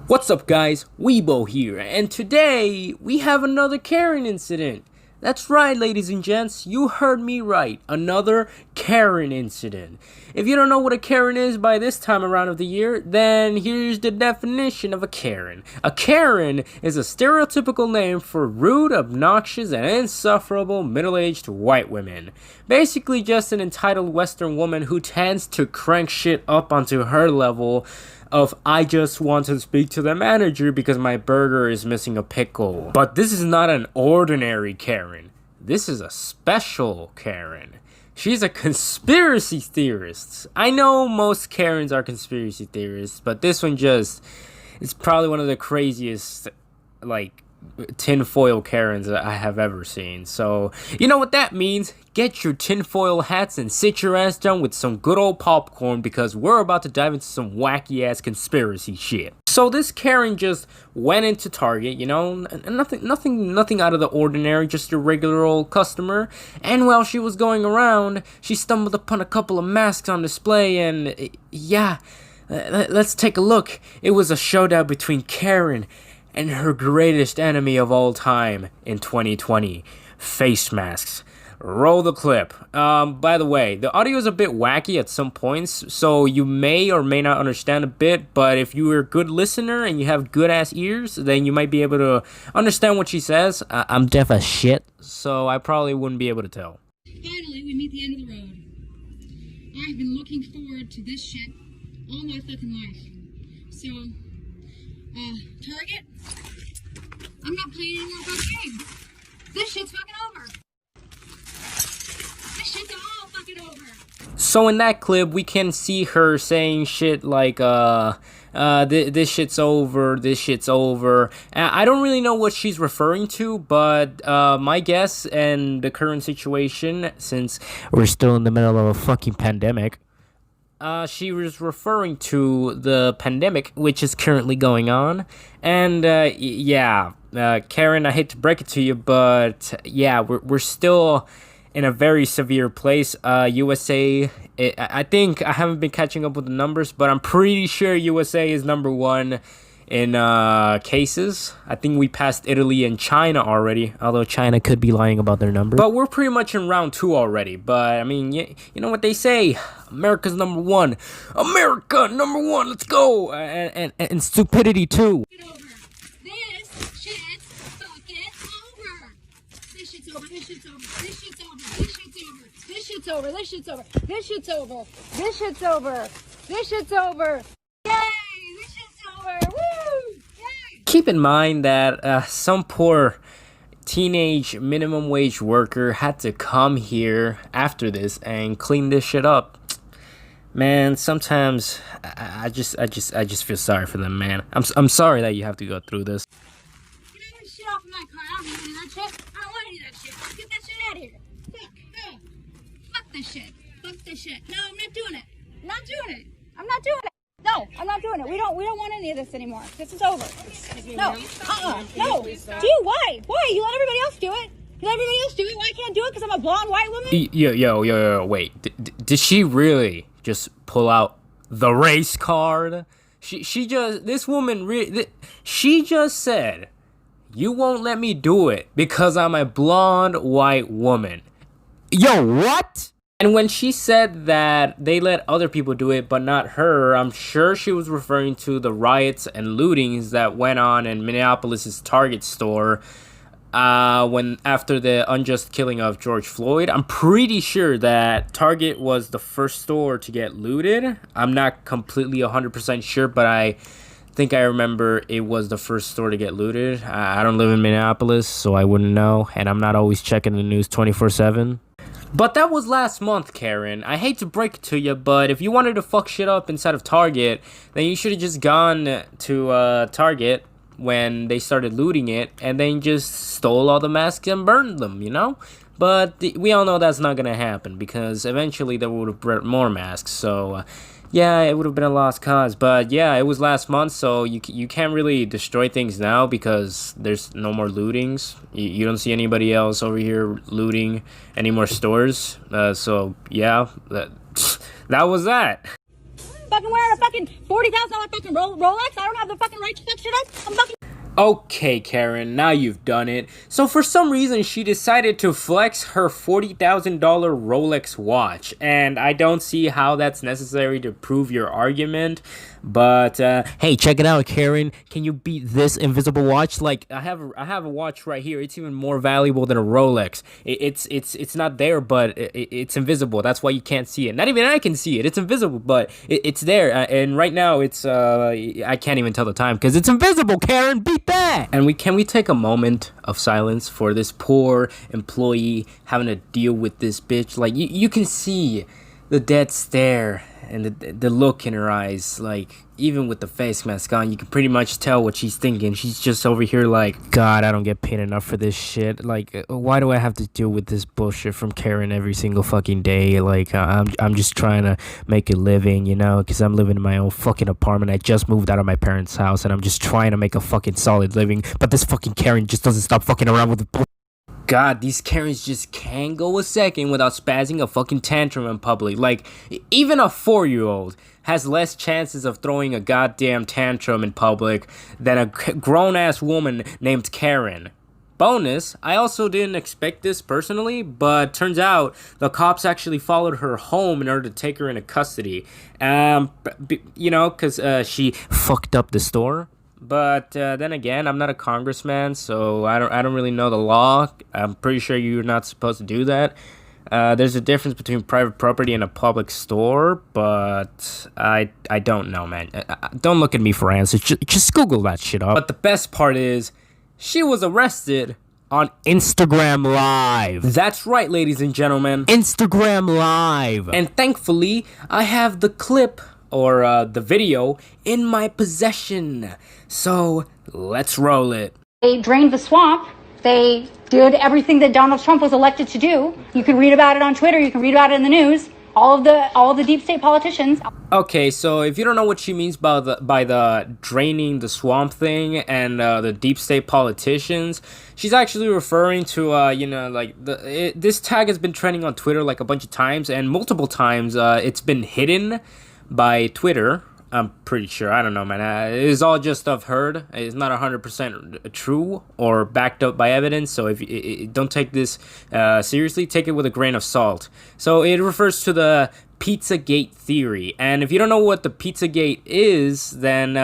What's up guys, Weibo here, and today we have another Karen incident. That's right ladies and gents, you heard me right, another Karen incident. If you don't know what a Karen is by this time around of the year, then here's the definition of a Karen. A Karen is a stereotypical name for rude, obnoxious, and insufferable middle-aged white women. Basically just an entitled Western woman who tends to crank shit up onto her level of I just want to speak to the manager because my burger is missing a pickle. But this is not an ordinary Karen. This is a special Karen. She's a conspiracy theorist. I know most Karens are conspiracy theorists, but this one it's probably one of the craziest, like, tinfoil Karens that I have ever seen. So, you know what that means? Get your tinfoil hats and sit your ass down with some good old popcorn because we're about to dive into some wacky ass conspiracy shit. So this Karen just went into Target, you know, nothing out of the ordinary, just a regular old customer. And while she was going around, she stumbled upon a couple of masks on display and yeah, let's take a look. It was a showdown between Karen and her greatest enemy of all time in 2020, face masks. Roll the clip. By the way, the audio is a bit wacky at some points, so you may or may not understand a bit, but if you are a good listener and you have good ass ears, then you might be able to understand what she says. I'm deaf as shit, so I probably wouldn't be able to tell. Finally, we meet the end of the road. I've been looking forward to this shit all my fucking life. So, Target, I'm not playing any more fucking games. This shit's fucking over. This shit's all fucking over. So in that clip, we can see her saying shit like, this shit's over, this shit's over. I don't really know what she's referring to, but my guess and the current situation, since we're still in the middle of a fucking pandemic, she was referring to the pandemic, which is currently going on. And yeah, Karen, I hate to break it to you, but yeah, we're still in a very severe place. USA, I think I haven't been catching up with the numbers, but I'm pretty sure USA is number one in cases. I think we passed Italy and China already, although China could be lying about their numbers. But we're pretty much in round 2 already. But I mean, you know what they say, America's number one. America number one, let's go. And stupidity too. This shit's fucking over. This shit's over. This shit's over. This shit's over. This shit's over. This shit's over. This shit's over. This shit's over. This shit's over. This shit's over. Yay! This shit's over. Woo! Yay! Keep in mind that some poor teenage minimum wage worker had to come here after this and clean this shit up. Man, sometimes I just feel sorry for them, man. I'm sorry that you have to go through this. Get that shit off of my car. I don't want any of that shit. I don't want any of that shit. Get that shit out of here. Fuck this shit. Fuck this shit. No, I'm not doing it. I'm not doing it. I'm not doing it. No, I'm not doing it. We don't want any of this anymore. This is over. No. No. Do you? Why? Why? You let everybody else do it. You let everybody else do it. Why can't I do it? Because I'm a blonde white woman? Yo, wait. Did she really just pull out the race card? She just said, you won't let me do it because I'm a blonde white woman. Yo, what? And when she said that they let other people do it but not her, I'm sure she was referring to the riots and lootings that went on in Minneapolis' Target store after the unjust killing of George Floyd. I'm pretty sure that Target was the first store to get looted. I'm not completely 100% sure, but I think I remember it was the first store to get looted. I don't live in Minneapolis, so I wouldn't know, and I'm not always checking the news 24/7. But that was last month, Karen. I hate to break it to you, but if you wanted to fuck shit up inside of Target, then you should have just gone to Target when they started looting it and then just stole all the masks and burned them, you know? But we all know that's not gonna happen because eventually they would have brought more masks, so yeah, it would have been a lost cause. But yeah, it was last month, so you can't really destroy things now because there's no more lootings. You don't see anybody else over here looting any more stores. So yeah, that was that. Fucking wearing a fucking $40,000 fucking Rolex. I don't have the fucking right to fuck shit up. I'm fucking. Okay, Karen, now you've done it. So for some reason, she decided to flex her $40,000 Rolex watch, and I don't see how that's necessary to prove your argument. But hey, check it out, Karen. Can you beat this invisible watch? Like I have a watch right here. It's even more valuable than a Rolex. It's not there, but it's invisible. That's why you can't see it. Not even I can see it. It's invisible, but it's there. And right now, it's I can't even tell the time because it's invisible. Karen, beat that. And can we take a moment of silence for this poor employee having to deal with this bitch? Like you can see the dead stare and the look in her eyes. Like even with the face mask on, you can pretty much tell what she's thinking. She's just over here like, God, I don't get paid enough for this shit. Like, why do I have to deal with this bullshit from Karen every single fucking day? Like, I'm just trying to make a living, you know, because I'm living in my own fucking apartment. I just moved out of my parents' house, and I'm just trying to make a fucking solid living. But this fucking Karen just doesn't stop fucking around with the bullshit. God, these Karens just can't go a second without spazzing a fucking tantrum in public. Like, even a 4-year-old has less chances of throwing a goddamn tantrum in public than a grown-ass woman named Karen. Bonus, I also didn't expect this personally, but turns out the cops actually followed her home in order to take her into custody. You know, because she fucked up the store. But then again, I'm not a congressman, so I don't really know the law. I'm pretty sure you're not supposed to do that. There's a difference between private property and a public store, but I don't know, man. Don't look at me for answers. Just Google that shit up. But the best part is, she was arrested on Instagram Live. That's right, ladies and gentlemen. Instagram Live. And thankfully, I have the clip or the video in my possession. So let's roll it. They drained the swamp. They did everything that Donald Trump was elected to do. You can read about it on Twitter. You can read about it in the news. All of the deep state politicians. Okay, so if you don't know what she means by the draining the swamp thing and the deep state politicians, she's actually referring to you know, like this tag has been trending on Twitter like a bunch of times, and multiple times it's been hidden by Twitter. I'm pretty sure. I don't know, man. It's all just stuff heard. It's not 100% true or backed up by evidence. So if don't take this seriously, take it with a grain of salt. So it refers to the Pizzagate theory. And if you don't know what the Pizzagate is, then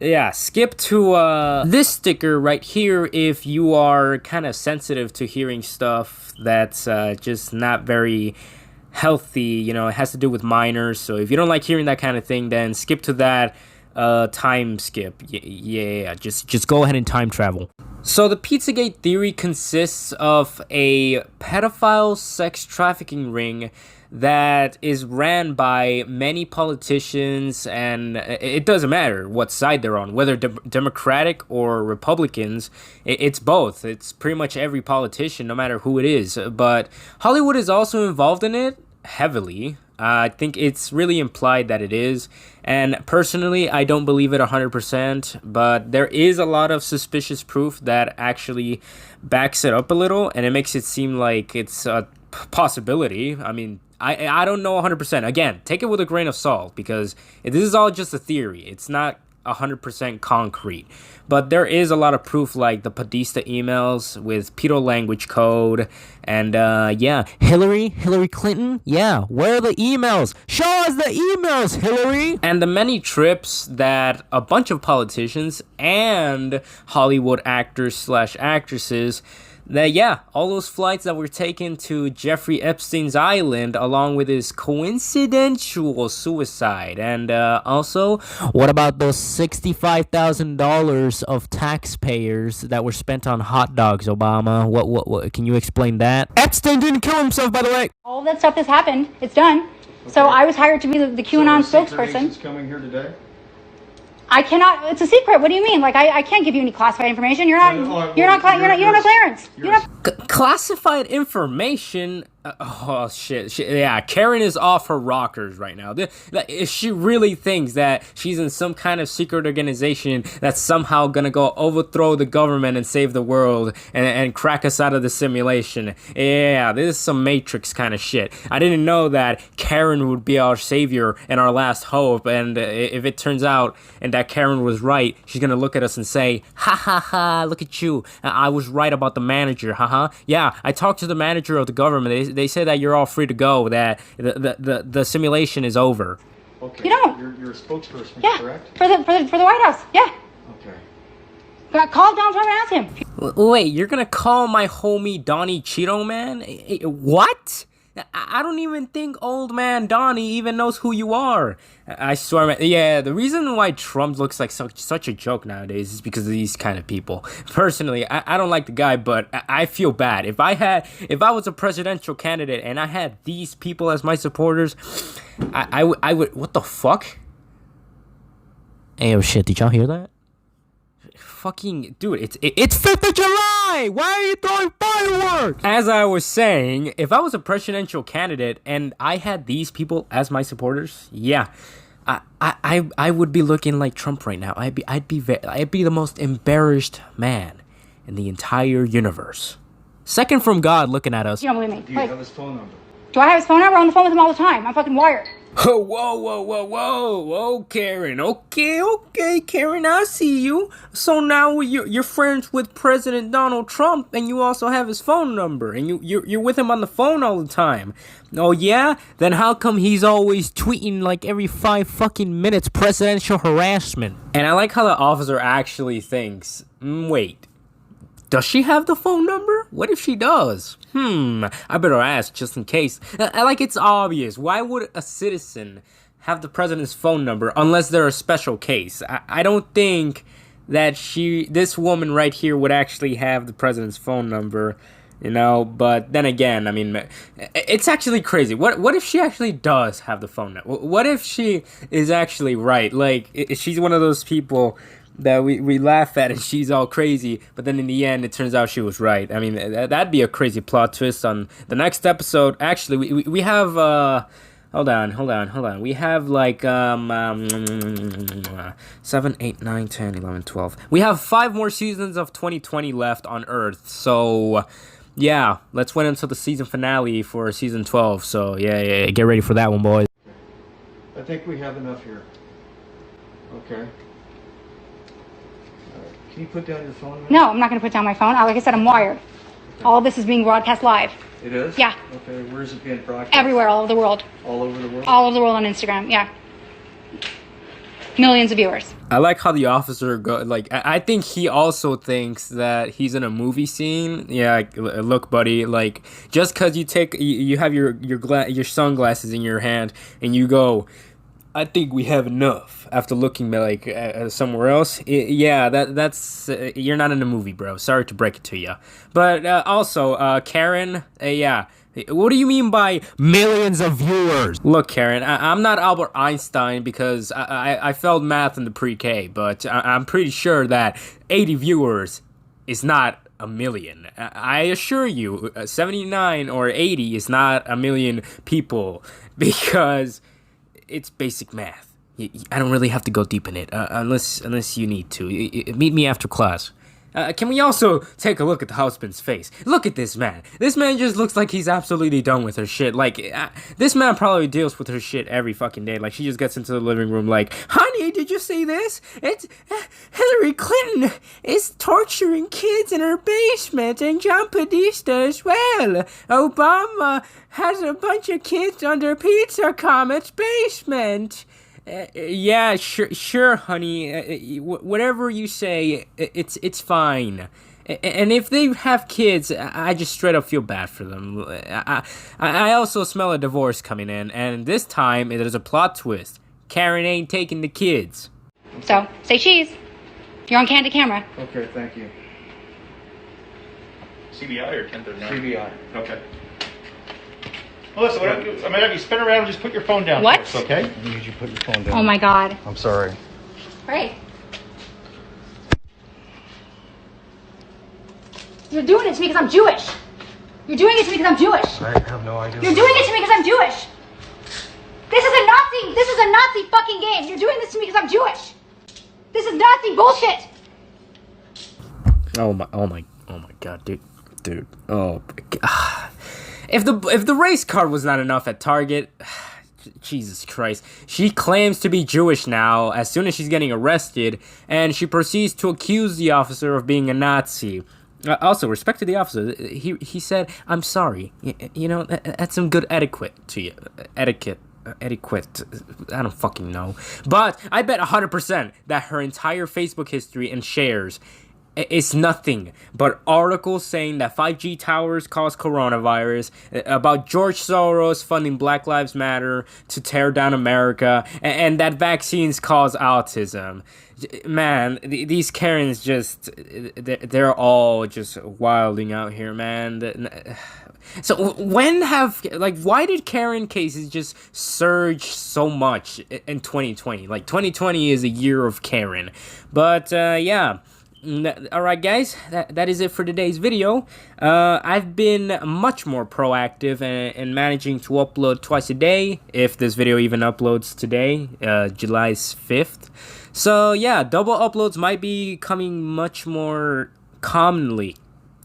yeah, skip to this sticker right here if you are kind of sensitive to hearing stuff that's just not very healthy. You know, it has to do with minors. So if you don't like hearing that kind of thing, then skip to that time skip. Yeah, just go ahead and time travel. So the Pizzagate theory consists of a pedophile sex trafficking ring that is ran by many politicians, and it doesn't matter what side they're on, whether Democratic or Republicans. It's both. It's pretty much every politician, no matter who it is. But Hollywood is also involved in it heavily. I think it's really implied that it is. And personally, I don't believe it 100%, but there is a lot of suspicious proof that actually backs it up a little, and it makes it seem like it's a possibility. I mean, I don't know 100%. Again, take it with a grain of salt, because this is all just a theory. It's not 100% concrete. But there is a lot of proof, like the Podesta emails with pedo language code. And yeah, Hillary Clinton, yeah, where are the emails? Show us the emails, Hillary! And the many trips that a bunch of politicians and Hollywood actors / actresses, that, yeah, all those flights that were taken to Jeffrey Epstein's island along with his coincidental suicide. And also, what about those $65,000 of taxpayers that were spent on hot dogs, Obama? What can you explain that? Epstein didn't kill himself, by the way. All of that stuff has happened. It's done. Okay. So I was hired to be the QAnon spokesperson. Is coming here today? I cannot. It's a secret. What do you mean? Like I can't give you any classified information. You don't have clearance. Classified information? Oh shit. Yeah, Karen is off her rockers right now. She really thinks that she's in some kind of secret organization that's somehow gonna go overthrow the government and save the world and crack us out of the simulation. Yeah, this is some Matrix kind of shit. I didn't know that Karen would be our savior and our last hope, and if it turns out and that Karen was right, she's gonna look at us and say, ha ha ha, look at you, I was right about the manager, haha. Yeah, I talked to the manager of the government. They say that you're all free to go, that the simulation is over. Okay. You don't. You're a spokesperson, Yeah. correct? For the White House. Yeah. Okay. Call Donald Trump and ask him. Wait, you're gonna call my homie Donnie Cheeto Man? What? I don't even think old man Donnie even knows who you are. I swear, man. Yeah, the reason why Trump looks like such a joke nowadays is because of these kind of people. Personally, I don't like the guy, but I feel bad. If I was a presidential candidate and I had these people as my supporters, I would. What the fuck? Hey, oh shit! Did y'all hear that? Fucking dude, it's 5th of July. Why are you throwing fireworks? As I was saying, if I was a presidential candidate and I had these people as my supporters, yeah, I would be looking like Trump right now. I'd be the most embarrassed man in the entire universe. Second from God looking at us. You don't believe me. Do you have his phone number? Do I have his phone number? I'm on the phone with him all the time. I'm fucking wired. Oh, whoa, Karen. Okay, Karen, I see you. So now you're friends with President Donald Trump, and you also have his phone number, and you're with him on the phone all the time. Oh yeah? Then how come he's always tweeting like every 5 fucking minutes presidential harassment? And I like how the officer actually thinks, wait, does she have the phone number? What if she does? I better ask just in case. Like, it's obvious. Why would a citizen have the president's phone number unless they're a special case? I don't think that this woman right here would actually have the president's phone number, you know? But then again, I mean, it's actually crazy. What if she actually does have the phone number? What if she is actually right? Like, she's one of those people that we laugh at and she's all crazy, but then in the end it turns out she was right. I mean, that'd be a crazy plot twist on the next episode. Actually, we have hold on. We have like 7, 8, 9, 10, 11, 12. We have 5 more seasons of 2020 left on Earth. So yeah, let's wait until the season finale for season 12. So yeah, get ready for that one, boys. I think we have enough here. Okay. Can you put down your phone? No, I'm not going to put down my phone. Like I said, I'm wired. Okay. All of this is being broadcast live. It is? Yeah. Okay, where is it being broadcast? Everywhere, all over the world. All over the world? All over the world on Instagram, yeah. Millions of viewers. I like how the officer I think he also thinks that he's in a movie scene. Yeah, look, buddy, like, just because you have your sunglasses in your hand and you go, I think we have enough, after looking like somewhere else. That's you're not in a movie, bro. Sorry to break it to you. But also, Karen, yeah. What do you mean by millions of viewers? Look, Karen, I'm not Albert Einstein because I failed math in the pre-K, but I'm pretty sure that 80 viewers is not a million. I assure you, 79 or 80 is not a million people, because it's basic math. I don't really have to go deep in it, unless you need to. Meet me after class. Can we also take a look at the husband's face? Look at this man. This man just looks like he's absolutely done with her shit. Like, this man probably deals with her shit every fucking day. Like, she just gets into the living room like, honey, did you see this? It's Hillary Clinton is torturing kids in her basement, and John Podesta as well. Obama has a bunch of kids under Pizza Comet's basement. Yeah, sure, honey. Whatever you say, it's fine. And if they have kids, I just straight up feel bad for them. I also smell a divorce coming in, and this time there's a plot twist. Karen ain't taking the kids. So, say cheese. You're on candid camera. Okay, thank you. CBI or 1039? CBI. Okay. Melissa, what I'm gonna have you spin around and just put your phone down. What? For us, okay? I need you to put your phone down. Oh my God. I'm sorry. Great. You're doing it to me because I'm Jewish. You're doing it to me because I'm Jewish. I have no idea. You're doing it to me because I'm Jewish. This is a Nazi fucking game. You're doing this to me because I'm Jewish. This is Nazi bullshit. Oh my god, dude. Oh, God. If the race card was not enough at Target, Jesus Christ. She claims to be Jewish now as soon as she's getting arrested, and she proceeds to accuse the officer of being a Nazi. Also, respect to the officer. He said, "I'm sorry." You know, that's some good etiquette to you. Etiquette. I don't fucking know. But I bet 100% that her entire Facebook history and shares is nothing but articles saying that 5G towers cause coronavirus, about George Soros funding Black Lives Matter to tear down America, and that vaccines cause autism. Man, these Karens just, they're all just wilding out here, man. So why did Karen cases just surge so much in 2020? Like, 2020 is a year of Karen. But, yeah. Alright guys, that is it for today's video. I've been much more proactive in managing to upload twice a day, if this video even uploads today, July 5th. So yeah, double uploads might be coming much more commonly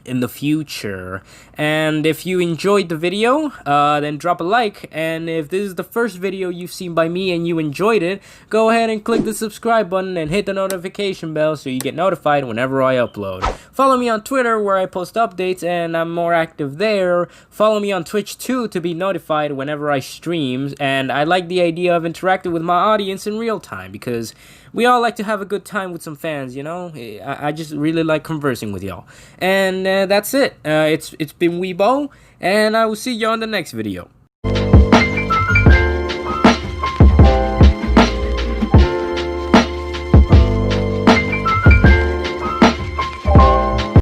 in the future. And if you enjoyed the video, then drop a like, and if this is the first video you've seen by me and you enjoyed it, go ahead and click the subscribe button and hit the notification bell so you get notified whenever I upload. Follow me on Twitter where I post updates and I'm more active there. Follow me on Twitch too to be notified whenever I stream, and I like the idea of interacting with my audience in real time because we all like to have a good time with some fans, you know? I just really like conversing with y'all. And that's it. It's been Weibo, and I will see y'all in the next video.